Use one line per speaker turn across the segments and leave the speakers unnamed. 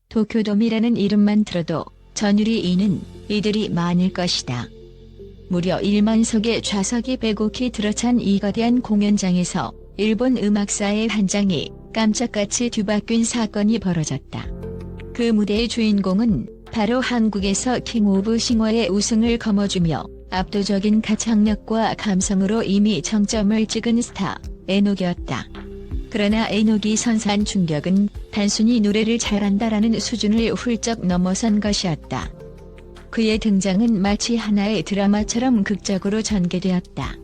도쿄돔이라는 이름만 들어도 전율이 이는 이들이 많을 것이다. 무려 1만석의 좌석이 빼곡히 들어찬 이 거대한 공연장에서 일본 음악사의 한 장이 깜짝같이 뒤바뀐 사건이 벌어졌다. 그 무대의 주인공은 바로 한국에서 킹 오브 싱어의 우승을 거머쥐며 압도적인 가창력과 감성으로 이미 정점을 찍은 스타 에녹이었다. 그러나 에녹이 선사한 충격은 단순히 노래를 잘한다라는 수준을 훌쩍 넘어선 것이었다. 그의 등장은 마치 하나의 드라마처럼 극적으로 전개되었다.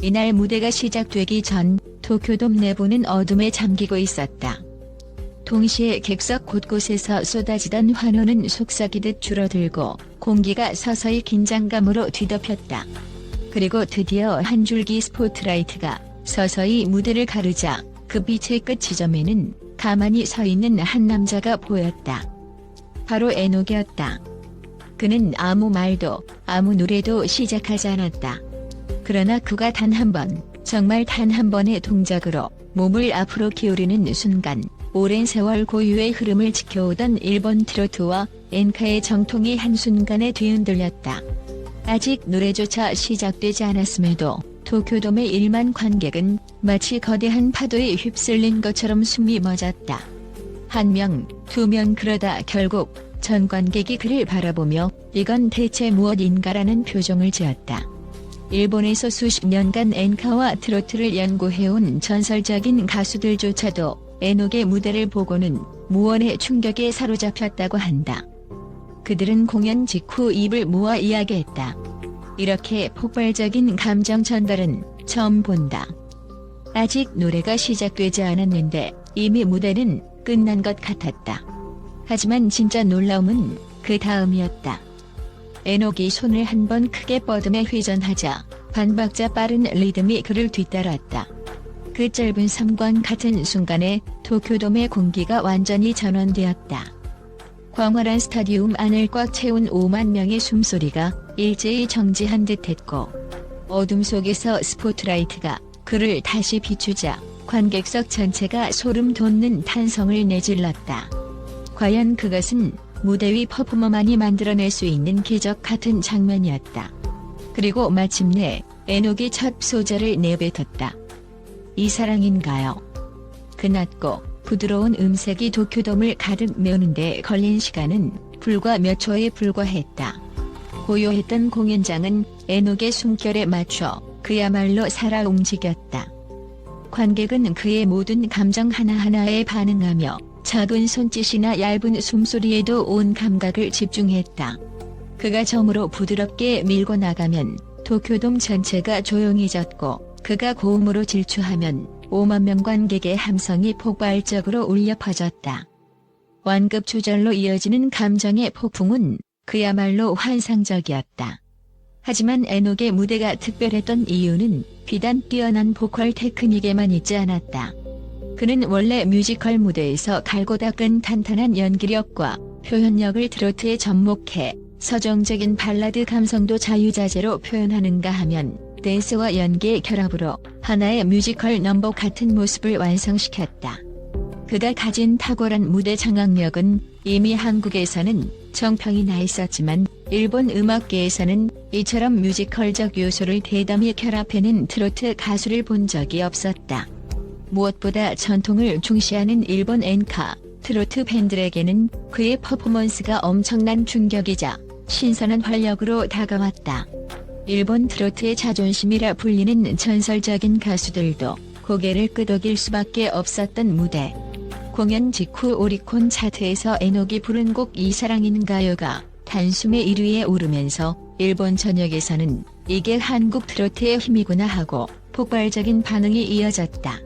이날 무대가 시작되기 전 도쿄돔 내부는 어둠에 잠기고 있었다. 동시에 객석 곳곳에서 쏟아지던 환호는 속삭이듯 줄어들고 공기가 서서히 긴장감으로 뒤덮였다. 그리고 드디어 한 줄기 스포트라이트가 서서히 무대를 가르자 그 빛의 끝 지점에는 가만히 서 있는 한 남자가 보였다. 바로 에녹이었다. 그는 아무 말도 아무 노래도 시작하지 않았다. 그러나 그가 단 한 번, 정말 단 한 번의 동작으로 몸을 앞으로 기울이는 순간 오랜 세월 고유의 흐름을 지켜오던 일본 트로트와 엔카의 정통이 한순간에 뒤흔들렸다. 아직 노래조차 시작되지 않았음에도 도쿄돔의 1만 관객은 마치 거대한 파도에 휩쓸린 것처럼 숨이 멎었다. 한 명, 두 명 그러다 결국 전 관객이 그를 바라보며 이건 대체 무엇인가라는 표정을 지었다. 일본에서 수십 년간 엔카와 트로트를 연구해온 전설적인 가수들조차도 에녹의 무대를 보고는 무언의 충격에 사로잡혔다고 한다. 그들은 공연 직후 입을 모아 이야기했다. 이렇게 폭발적인 감정 전달은 처음 본다. 아직 노래가 시작되지 않았는데 이미 무대는 끝난 것 같았다. 하지만 진짜 놀라움은 그 다음이었다. 에녹이 손을 한 번 크게 뻗으며 회전하자 반박자 빠른 리듬이 그를 뒤따랐다. 그 짧은 삼관 같은 순간에 도쿄돔의 공기가 완전히 전환되었다. 광활한 스타디움 안을 꽉 채운 5만 명의 숨소리가 일제히 정지한 듯했고 어둠 속에서 스포트라이트가 그를 다시 비추자 관객석 전체가 소름 돋는 탄성을 내질렀다. 과연 그것은 무대 위 퍼포머만이 만들어낼 수 있는 기적 같은 장면이었다. 그리고 마침내 에녹이 첫 소절을 내뱉었다. 이 사랑인가요? 그 낮고 부드러운 음색이 도쿄돔을 가득 메우는데 걸린 시간은 불과 몇 초에 불과했다. 고요했던 공연장은 에녹의 숨결에 맞춰 그야말로 살아 움직였다. 관객은 그의 모든 감정 하나하나에 반응하며 작은 손짓이나 얇은 숨소리에도 온 감각을 집중했다. 그가 점으로 부드럽게 밀고 나가면 도쿄돔 전체가 조용해졌고 그가 고음으로 질주하면 5만 명 관객의 함성이 폭발적으로 울려 퍼졌다. 완급 조절로 이어지는 감정의 폭풍은 그야말로 환상적이었다. 하지만 에녹의 무대가 특별했던 이유는 비단 뛰어난 보컬 테크닉에만 있지 않았다. 그는 원래 뮤지컬 무대에서 갈고 닦은 탄탄한 연기력과 표현력을 트로트에 접목해 서정적인 발라드 감성도 자유자재로 표현하는가 하면 댄스와 연기의 결합으로 하나의 뮤지컬 넘버 같은 모습을 완성시켰다. 그가 가진 탁월한 무대 장악력은 이미 한국에서는 정평이 나 있었지만 일본 음악계에서는 이처럼 뮤지컬적 요소를 대담히 결합해낸 트로트 가수를 본 적이 없었다. 무엇보다 전통을 중시하는 일본 엔카, 트로트 팬들에게는 그의 퍼포먼스가 엄청난 충격이자 신선한 활력으로 다가왔다. 일본 트로트의 자존심이라 불리는 전설적인 가수들도 고개를 끄덕일 수밖에 없었던 무대. 공연 직후 오리콘 차트에서 에녹이 부른 곡 이 사랑인가요가 단숨에 1위에 오르면서 일본 전역에서는 이게 한국 트로트의 힘이구나 하고 폭발적인 반응이 이어졌다.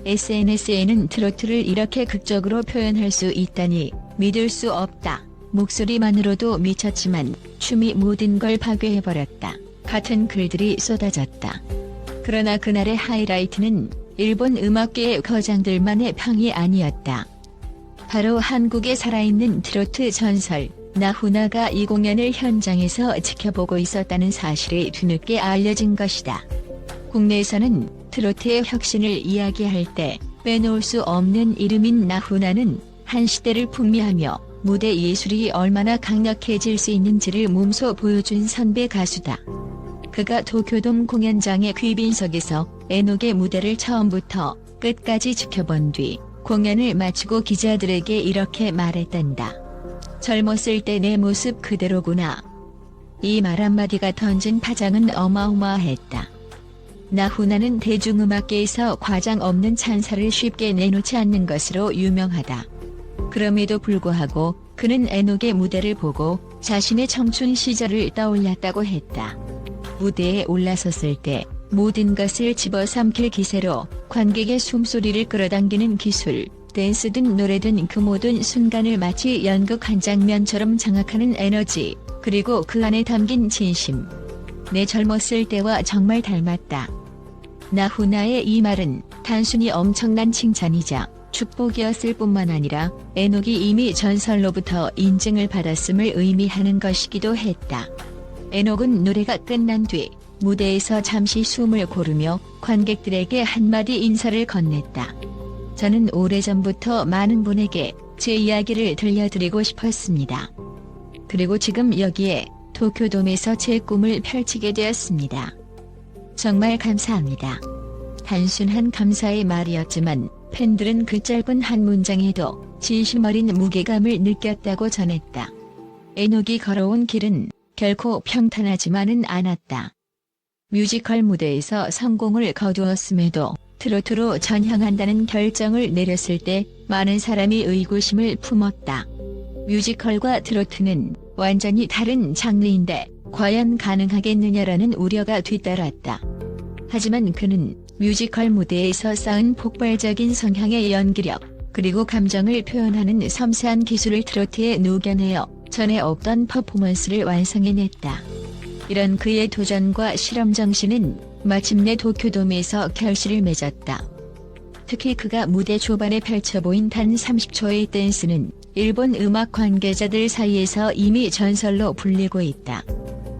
SNS에는 트로트를 이렇게 극적으로 표현할 수 있다니 믿을 수 없다. 목소리만으로도 미쳤지만 춤이 모든 걸 파괴해버렸다. 같은 글들이 쏟아졌다. 그러나 그날의 하이라이트는 일본 음악계의 거장들만의 평이 아니었다. 바로 한국에 살아있는 트로트 전설 나훈아가 이 공연을 현장에서 지켜보고 있었다는 사실이 뒤늦게 알려진 것이다. 국내에서는 트로트의 혁신을 이야기할 때 빼놓을 수 없는 이름인 나훈아는 한 시대를 풍미하며 무대 예술이 얼마나 강력해질 수 있는지를 몸소 보여준 선배 가수다. 그가 도쿄돔 공연장의 귀빈석에서 에녹의 무대를 처음부터 끝까지 지켜본 뒤 공연을 마치고 기자들에게 이렇게 말했단다. 젊었을 때 내 모습 그대로구나. 이 말 한마디가 던진 파장은 어마어마했다. 나훈아는 대중음악계에서 과장 없는 찬사를 쉽게 내놓지 않는 것으로 유명하다. 그럼에도 불구하고 그는 에녹의 무대를 보고 자신의 청춘 시절을 떠올렸다고 했다. 무대에 올라섰을 때 모든 것을 집어삼킬 기세로 관객의 숨소리를 끌어당기는 기술, 댄스든 노래든 그 모든 순간을 마치 연극 한 장면처럼 장악하는 에너지, 그리고 그 안에 담긴 진심. 내 젊었을 때와 정말 닮았다. 나훈아의 이 말은 단순히 엄청난 칭찬이자 축복이었을 뿐만 아니라 에녹이 이미 전설로부터 인증을 받았음을 의미하는 것이기도 했다. 에녹은 노래가 끝난 뒤 무대에서 잠시 숨을 고르며 관객들에게 한마디 인사를 건넸다. 저는 오래전부터 많은 분에게 제 이야기를 들려드리고 싶었습니다. 그리고 지금 여기에 도쿄돔에서 제 꿈을 펼치게 되었습니다. 정말 감사합니다. 단순한 감사의 말이었지만 팬들은 그 짧은 한 문장에도 진심 어린 무게감을 느꼈다고 전했다. 에녹이 걸어온 길은 결코 평탄하지만은 않았다. 뮤지컬 무대에서 성공을 거두었음에도 트로트로 전향한다는 결정을 내렸을 때 많은 사람이 의구심을 품었다. 뮤지컬과 트로트는 완전히 다른 장르인데 과연 가능하겠느냐라는 우려가 뒤따랐다. 하지만 그는 뮤지컬 무대에서 쌓은 폭발적인 성향의 연기력, 그리고 감정을 표현하는 섬세한 기술을 트로트에 녹여내어 전에 없던 퍼포먼스를 완성해냈다. 이런 그의 도전과 실험 정신은 마침내 도쿄돔에서 결실을 맺었다. 특히 그가 무대 초반에 펼쳐보인 단 30초의 댄스는 일본 음악 관계자들 사이에서 이미 전설로 불리고 있다.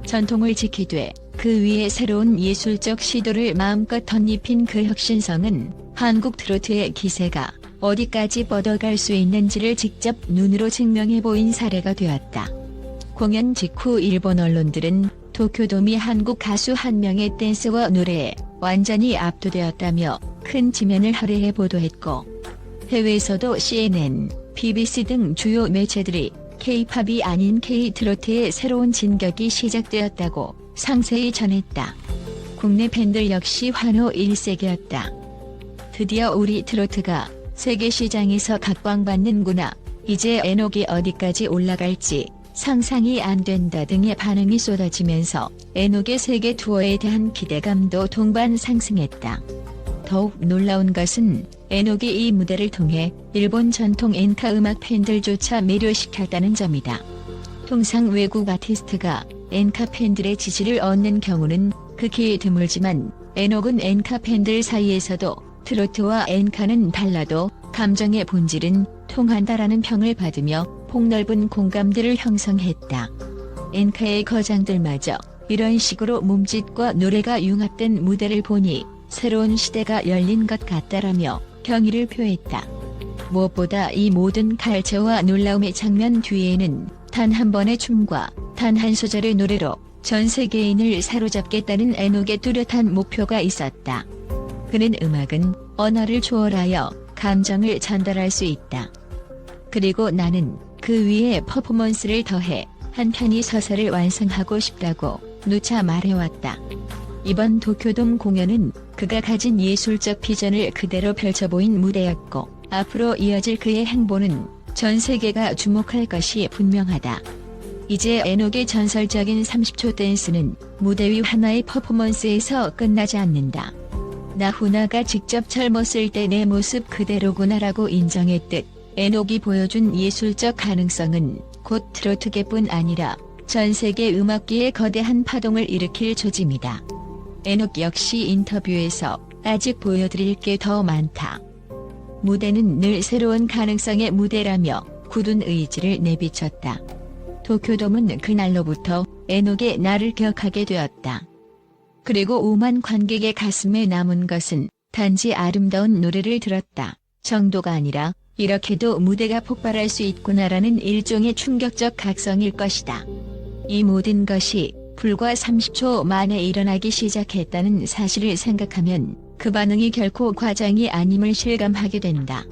전통을 지키되 그 위에 새로운 예술적 시도를 마음껏 덧입힌 그 혁신성은 한국 트로트의 기세가 어디까지 뻗어갈 수 있는지를 직접 눈으로 증명해 보인 사례가 되었다. 공연 직후 일본 언론들은 도쿄돔이 한국 가수 한 명의 댄스와 노래에 완전히 압도되었다며 큰 지면을 할애해 보도했고, 해외에서도 CNN, BBC 등 주요 매체들이 K-팝이 아닌 K-트로트의 새로운 진격이 시작되었다고 상세히 전했다. 국내 팬들 역시 환호 일색이었다. 드디어 우리 트로트가 세계 시장에서 각광받는구나. 이제 에녹이 어디까지 올라갈지 상상이 안 된다 등의 반응이 쏟아지면서 에녹의 세계 투어에 대한 기대감도 동반 상승했다. 더욱 놀라운 것은 에녹이 이 무대를 통해 일본 전통 엔카 음악 팬들조차 매료시켰다는 점이다. 통상 외국 아티스트가 엔카 팬들의 지지를 얻는 경우는 극히 드물지만 에녹은 엔카 팬들 사이에서도 트로트와 엔카는 달라도 감정의 본질은 통한다라는 평을 받으며 폭넓은 공감대를 형성했다. 엔카의 거장들마저 이런 식으로 몸짓과 노래가 융합된 무대를 보니 새로운 시대가 열린 것 같다라며 경의를 표했다. 무엇보다 이 모든 갈채와 놀라움의 장면 뒤에는 단 한 번의 춤과 단 한 소절의 노래로 전 세계인을 사로잡겠다는 에녹의 뚜렷한 목표가 있었다. 그는 음악은 언어를 초월하여 감정을 전달할 수 있다. 그리고 나는 그 위에 퍼포먼스를 더해 한 편의 서사를 완성하고 싶다고 누차 말해왔다. 이번 도쿄돔 공연은 그가 가진 예술적 비전을 그대로 펼쳐보인 무대였고, 앞으로 이어질 그의 행보는 전 세계가 주목할 것이 분명하다. 이제 에녹의 전설적인 30초 댄스는 무대 위 하나의 퍼포먼스에서 끝나지 않는다. 나훈아가 직접 젊었을 때 내 모습 그대로구나라고 인정했듯 에녹이 보여준 예술적 가능성은 곧 트로트계뿐 아니라 전 세계 음악계에 거대한 파동을 일으킬 조짐이다. 에녹 역시 인터뷰에서 아직 보여드릴 게 더 많다. 무대는 늘 새로운 가능성의 무대라며 굳은 의지를 내비쳤다. 도쿄돔은 그날로부터 에녹의 나를 기억하게 되었다. 그리고 5만 관객의 가슴에 남은 것은 단지 아름다운 노래를 들었다 정도가 아니라 이렇게도 무대가 폭발할 수 있구나라는 일종의 충격적 각성일 것이다. 이 모든 것이 불과 30초 만에 일어나기 시작했다는 사실을 생각하면 그 반응이 결코 과장이 아님을 실감하게 된다.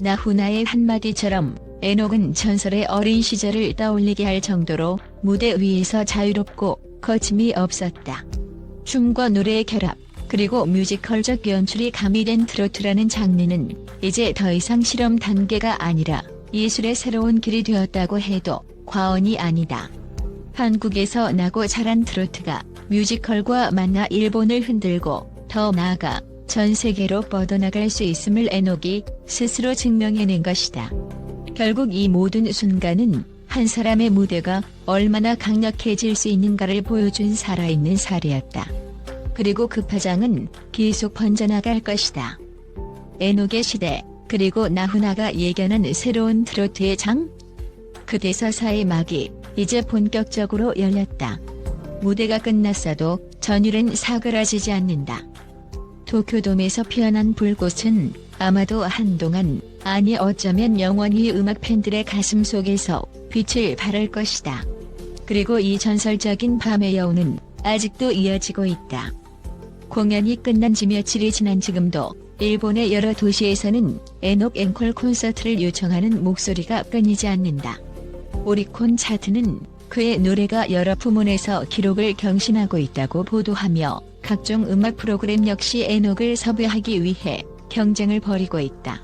나훈아의 한마디처럼 에녹은 전설의 어린 시절을 떠올리게 할 정도로 무대 위에서 자유롭고 거침이 없었다. 춤과 노래의 결합, 그리고 뮤지컬적 연출이 가미된 트로트라는 장르는 이제 더 이상 실험 단계가 아니라 예술의 새로운 길이 되었다고 해도 과언이 아니다. 한국에서 나고 자란 트로트가 뮤지컬과 만나 일본을 흔들고 더 나아가 전 세계로 뻗어나갈 수 있음을 에녹이 스스로 증명해낸 것이다. 결국 이 모든 순간은 한 사람의 무대가 얼마나 강력해질 수 있는가를 보여준 살아있는 사례였다. 그리고 그 파장은 계속 번져나갈 것이다. 에녹의 시대, 그리고 나훈아가 예견한 새로운 트로트의 장? 그 대서사의 막이 이제 본격적으로 열렸다. 무대가 끝났어도 전율은 사그라지지 않는다. 도쿄돔에서 피어난 불꽃은 아마도 한동안, 아니 어쩌면 영원히 음악 팬들의 가슴 속에서 빛을 발할 것이다. 그리고 이 전설적인 밤의 여운은 아직도 이어지고 있다. 공연이 끝난 지 며칠이 지난 지금도 일본의 여러 도시에서는 에녹 앵콜 콘서트를 요청하는 목소리가 끊이지 않는다. 오리콘 차트는 그의 노래가 여러 부문에서 기록을 경신하고 있다고 보도하며 각종 음악 프로그램 역시 에녹을 섭외하기 위해 경쟁을 벌이고 있다.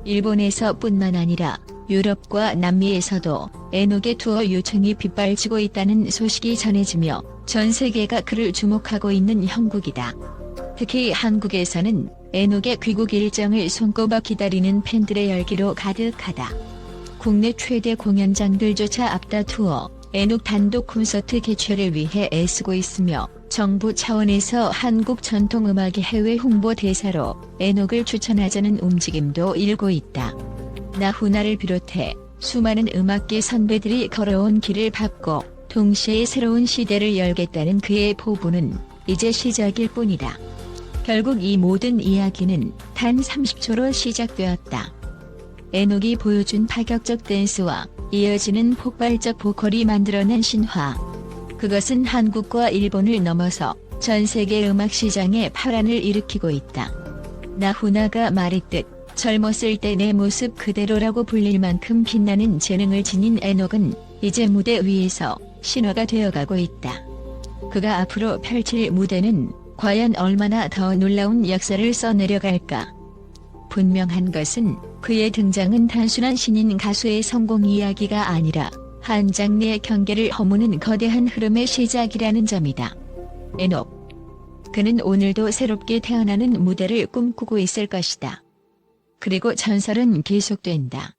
일본에서 뿐만 아니라 유럽과 남미에서도 에녹의 투어 요청이 빗발치고 있다는 소식이 전해지며 전 세계가 그를 주목하고 있는 형국이다. 특히 한국에서는 에녹의 귀국 일정을 손꼽아 기다리는 팬들의 열기로 가득하다. 국내 최대 공연장들조차 앞다투어 에녹 단독 콘서트 개최를 위해 애쓰고 있으며 정부 차원에서 한국 전통음악의 해외 홍보 대사로 에녹을 추천하자는 움직임도 일고 있다. 나훈아를 비롯해 수많은 음악계 선배들이 걸어온 길을 밟고 동시에 새로운 시대를 열겠다는 그의 포부는 이제 시작일 뿐이다. 결국 이 모든 이야기는 단 30초로 시작되었다. 에녹이 보여준 파격적 댄스와 이어지는 폭발적 보컬이 만들어낸 신화. 그것은 한국과 일본을 넘어서 전 세계 음악 시장에 파란을 일으키고 있다. 나훈아가 말했듯 젊었을 때 내 모습 그대로라고 불릴 만큼 빛나는 재능을 지닌 에녹은 이제 무대 위에서 신화가 되어가고 있다. 그가 앞으로 펼칠 무대는 과연 얼마나 더 놀라운 역사를 써내려갈까? 분명한 것은 그의 등장은 단순한 신인 가수의 성공 이야기가 아니라 한 장르의 경계를 허무는 거대한 흐름의 시작이라는 점이다. 에녹. 그는 오늘도 새롭게 태어나는 무대를 꿈꾸고 있을 것이다. 그리고 전설은 계속된다.